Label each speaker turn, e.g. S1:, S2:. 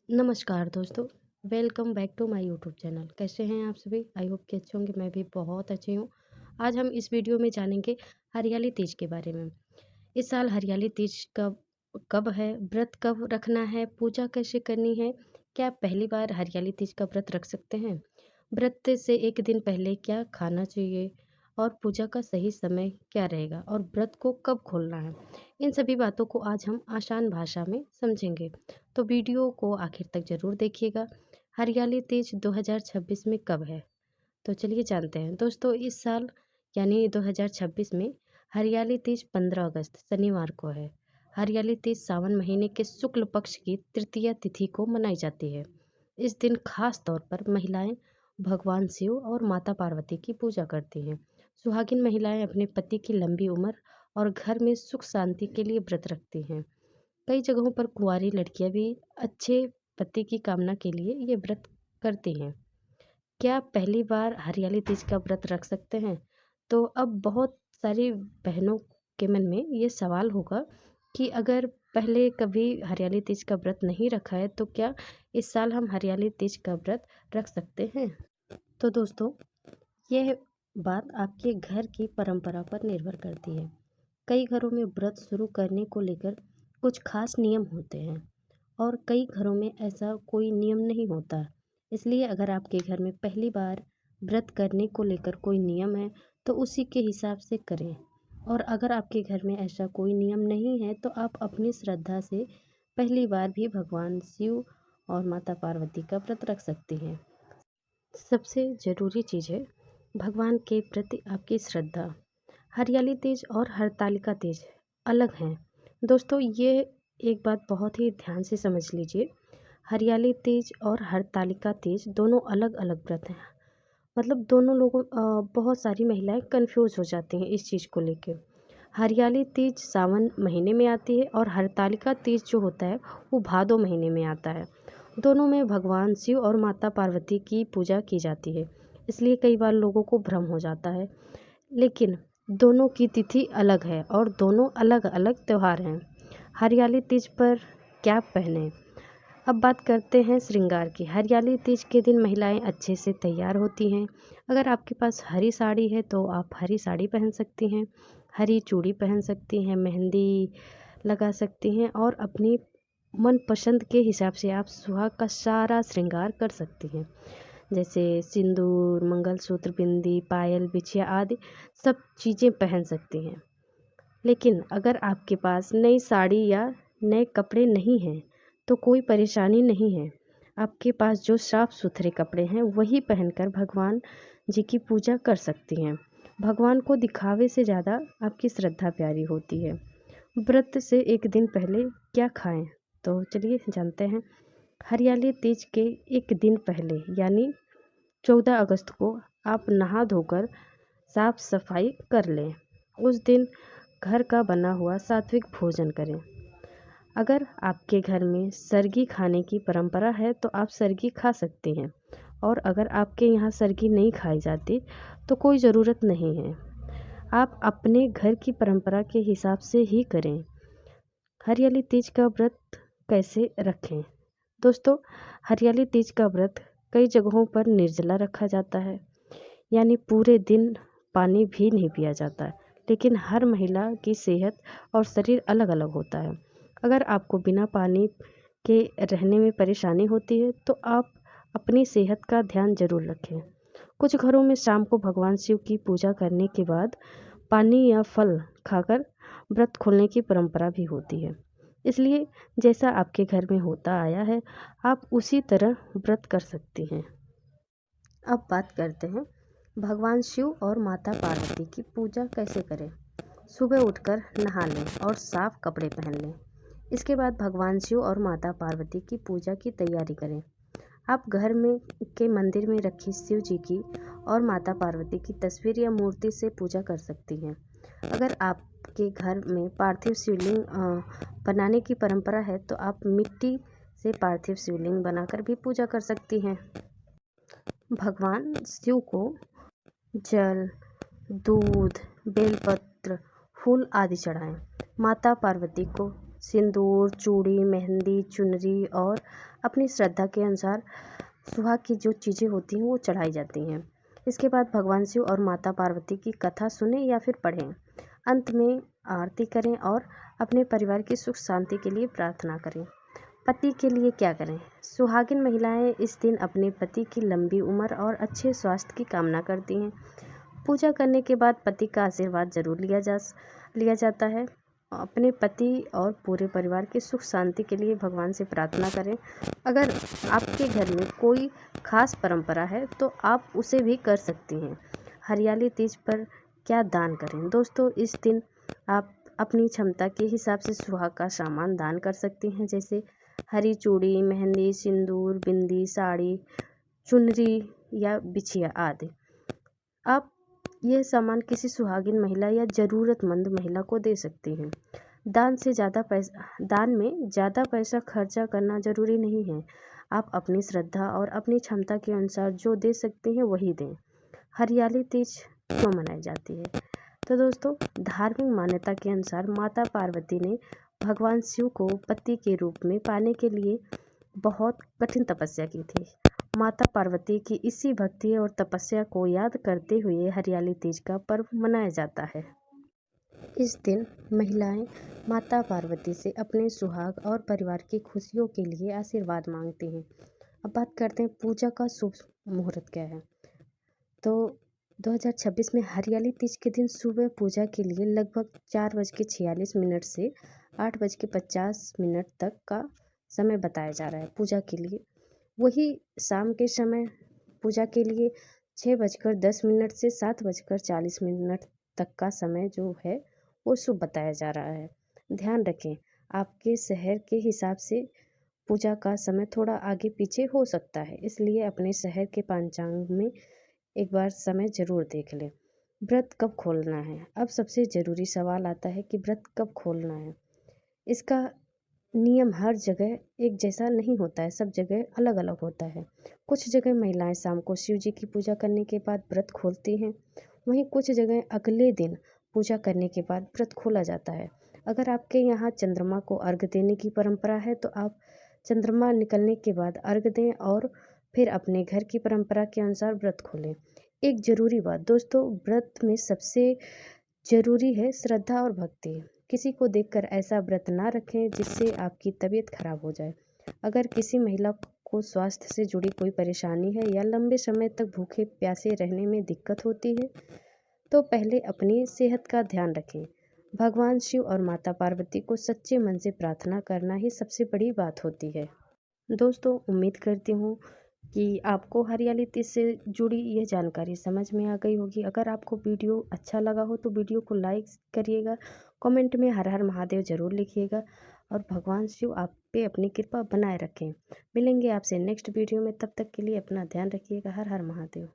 S1: नमस्कार दोस्तों, welcome back to my YouTube channel. कैसे हैं आप सभी? आई होप कि अच्छे होंगे। मैं भी बहुत अच्छी हूँ। आज हम इस वीडियो में जानेंगे हरियाली तीज के बारे में। इस साल हरियाली तीज कब कब है, व्रत कब रखना है, पूजा कैसे करनी है, क्या आप पहली बार हरियाली तीज का व्रत रख सकते हैं, व्रत से एक दिन पहले क्या खाना चाहिए और पूजा का सही समय क्या रहेगा और व्रत को कब खोलना है। इन सभी बातों को आज हम आसान भाषा में समझेंगे, तो वीडियो को आखिर तक ज़रूर देखिएगा। हरियाली तीज 2026 में कब है? तो चलिए जानते हैं। दोस्तों, इस साल यानी 2026 में हरियाली तीज 15 अगस्त शनिवार को है। हरियाली तीज सावन महीने के शुक्ल पक्ष की तृतीया तिथि को मनाई जाती है। इस दिन खास तौर पर महिलाएं भगवान शिव और माता पार्वती की पूजा करती हैं। सुहागिन महिलाएं अपने पति की लंबी उम्र और घर में सुख शांति के लिए व्रत रखती हैं। कई जगहों पर कुंवारी लड़कियां भी अच्छे पति की कामना के लिए ये व्रत करती हैं। क्या आप पहली बार हरियाली तीज का व्रत रख सकते हैं? तो अब बहुत सारी बहनों के मन में ये सवाल होगा कि अगर पहले कभी हरियाली तीज का व्रत नहीं रखा है तो क्या इस साल हम हरियाली तीज का व्रत रख सकते हैं? तो दोस्तों, यह बात आपके घर की परंपरा पर निर्भर करती है। कई घरों में व्रत शुरू करने को लेकर कुछ खास नियम होते हैं और कई घरों में ऐसा कोई नियम नहीं होता। इसलिए अगर आपके घर में पहली बार व्रत करने को लेकर कोई नियम है तो उसी के हिसाब से करें, और अगर आपके घर में ऐसा कोई नियम नहीं है तो आप अपनी श्रद्धा से पहली बार भी भगवान शिव और माता पार्वती का व्रत रख सकती हैं। सबसे ज़रूरी चीज़ है भगवान के प्रति आपकी श्रद्धा। हरियाली तीज और हरतालिका तीज अलग हैं। दोस्तों, ये एक बात बहुत ही ध्यान से समझ लीजिए। हरियाली तीज और हरतालिका तीज दोनों अलग अलग व्रत हैं। मतलब दोनों लोगों बहुत सारी महिलाएं कंफ्यूज हो जाती हैं इस चीज़ को लेके। हरियाली तीज सावन महीने में आती है और हरतालिका तीज जो होता है वो भादो महीने में आता है। दोनों में भगवान शिव और माता पार्वती की पूजा की जाती है, इसलिए कई बार लोगों को भ्रम हो जाता है। लेकिन दोनों की तिथि अलग है और दोनों अलग अलग त्यौहार हैं। हरियाली तीज पर क्या पहने? अब बात करते हैं श्रृंगार की। हरियाली तीज के दिन महिलाएं अच्छे से तैयार होती हैं। अगर आपके पास हरी साड़ी है तो आप हरी साड़ी पहन सकती हैं, हरी चूड़ी पहन सकती हैं, मेहंदी लगा सकती हैं और अपनी मनपसंद के हिसाब से आप सुहाग का सारा श्रृंगार कर सकती हैं। जैसे सिंदूर, मंगलसूत्र, बिंदी, पायल, बिछिया आदि सब चीज़ें पहन सकती हैं। लेकिन अगर आपके पास नई साड़ी या नए कपड़े नहीं हैं तो कोई परेशानी नहीं है। आपके पास जो साफ सुथरे कपड़े हैं वही पहनकर भगवान जी की पूजा कर सकती हैं। भगवान को दिखावे से ज़्यादा आपकी श्रद्धा प्यारी होती है। व्रत से एक दिन पहले क्या खाएं? तो चलिए जानते हैं। हरियाली तीज के एक दिन पहले यानी 14 अगस्त को आप नहा धोकर साफ सफाई कर लें। उस दिन घर का बना हुआ सात्विक भोजन करें। अगर आपके घर में सरगी खाने की परंपरा है तो आप सरगी खा सकते हैं, और अगर आपके यहाँ सरगी नहीं खाई जाती तो कोई ज़रूरत नहीं है। आप अपने घर की परंपरा के हिसाब से ही करें। हरियाली तीज का व्रत कैसे रखें? दोस्तों, हरियाली तीज का व्रत कई जगहों पर निर्जला रखा जाता है, यानी पूरे दिन पानी भी नहीं पिया जाता है। लेकिन हर महिला की सेहत और शरीर अलग अलग होता है। अगर आपको बिना पानी के रहने में परेशानी होती है तो आप अपनी सेहत का ध्यान जरूर रखें। कुछ घरों में शाम को भगवान शिव की पूजा करने के बाद पानी या फल खाकर व्रत खोलने की परंपरा भी होती है। इसलिए जैसा आपके घर में होता आया है आप उसी तरह व्रत कर सकती हैं। अब बात करते हैं भगवान शिव और माता पार्वती की पूजा कैसे करें। सुबह उठकर नहा लें और साफ कपड़े पहन लें। इसके बाद भगवान शिव और माता पार्वती की पूजा की तैयारी करें। आप घर में के मंदिर में रखी शिव जी की और माता पार्वती की तस्वीर या मूर्ति से पूजा कर सकती हैं। अगर आपके घर में पार्थिव शिवलिंग बनाने की परंपरा है तो आप मिट्टी से पार्थिव शिवलिंग बनाकर भी पूजा कर सकती हैं। भगवान शिव को जल, दूध, बेलपत्र, फूल आदि चढ़ाएं। माता पार्वती को सिंदूर, चूड़ी, मेहंदी, चुनरी और अपनी श्रद्धा के अनुसार सुहाग की जो चीज़ें होती हैं वो चढ़ाई जाती हैं। इसके बाद भगवान शिव और माता पार्वती की कथा सुने या फिर पढ़ें। अंत में आरती करें और अपने परिवार की सुख शांति के लिए प्रार्थना करें। पति के लिए क्या करें? सुहागिन महिलाएं इस दिन अपने पति की लंबी उम्र और अच्छे स्वास्थ्य की कामना करती हैं। पूजा करने के बाद पति का आशीर्वाद जरूर लिया जाता है। अपने पति और पूरे परिवार के सुख शांति के लिए भगवान से प्रार्थना करें। अगर आपके घर में कोई खास परंपरा है तो आप उसे भी कर सकती हैं। हरियाली तीज पर क्या दान करें? दोस्तों, इस दिन आप अपनी क्षमता के हिसाब से सुहाग का सामान दान कर सकती हैं, जैसे हरी चूड़ी, मेहंदी, सिंदूर, बिंदी, साड़ी, चुनरी या बिछिया आदि। आप यह सामान किसी सुहागिन महिला या ज़रूरतमंद महिला को दे सकती हैं। दान में ज़्यादा पैसा खर्चा करना ज़रूरी नहीं है। आप अपनी श्रद्धा और अपनी क्षमता के अनुसार जो दे सकती हैं वही दें। हरियाली तीज क्यों मनाई जाती है? तो दोस्तों, धार्मिक मान्यता के अनुसार माता पार्वती ने भगवान शिव को पति के रूप में पाने के लिए बहुत कठिन तपस्या की थी। माता पार्वती की इसी भक्ति और तपस्या को याद करते हुए हरियाली तीज का पर्व मनाया जाता है। इस दिन महिलाएं माता पार्वती से अपने सुहाग और परिवार की खुशियों के लिए आशीर्वाद मांगती हैं। अब बात करते हैं पूजा का शुभ मुहूर्त क्या है। तो 2026 में हरियाली तीज के दिन सुबह पूजा के लिए लगभग 4:46 से 8:50 तक का समय बताया जा रहा है पूजा के लिए। वही शाम के समय पूजा के लिए 6:10 से 7:40 तक का समय जो है वो शुभ बताया जा रहा है। ध्यान रखें, आपके शहर के हिसाब से पूजा का समय थोड़ा आगे पीछे हो सकता है, इसलिए अपने शहर के पंचांग में एक बार समय ज़रूर देख लें। व्रत कब खोलना है? अब सबसे ज़रूरी सवाल आता है कि व्रत कब खोलना है। इसका नियम हर जगह एक जैसा नहीं होता है, सब जगह अलग अलग होता है। कुछ जगह महिलाएं शाम को शिव जी की पूजा करने के बाद व्रत खोलती हैं, वहीं कुछ जगह अगले दिन पूजा करने के बाद व्रत खोला जाता है। अगर आपके यहाँ चंद्रमा को अर्घ देने की परंपरा है तो आप चंद्रमा निकलने के बाद अर्घ दें और फिर अपने घर की परंपरा के अनुसार व्रत खोलें। एक ज़रूरी बात दोस्तों, व्रत में सबसे ज़रूरी है श्रद्धा और भक्ति। किसी को देखकर ऐसा व्रत ना रखें जिससे आपकी तबीयत खराब हो जाए। अगर किसी महिला को स्वास्थ्य से जुड़ी कोई परेशानी है या लंबे समय तक भूखे प्यासे रहने में दिक्कत होती है तो पहले अपनी सेहत का ध्यान रखें। भगवान शिव और माता पार्वती को सच्चे मन से प्रार्थना करना ही सबसे बड़ी बात होती है। दोस्तों, उम्मीद करती हूँ कि आपको हरियाली तीज से जुड़ी यह जानकारी समझ में आ गई होगी। अगर आपको वीडियो अच्छा लगा हो तो वीडियो को लाइक करिएगा, कमेंट में हर हर महादेव ज़रूर लिखिएगा और भगवान शिव आप पे अपनी कृपा बनाए रखें। मिलेंगे आपसे नेक्स्ट वीडियो में, तब तक के लिए अपना ध्यान रखिएगा। हर हर महादेव।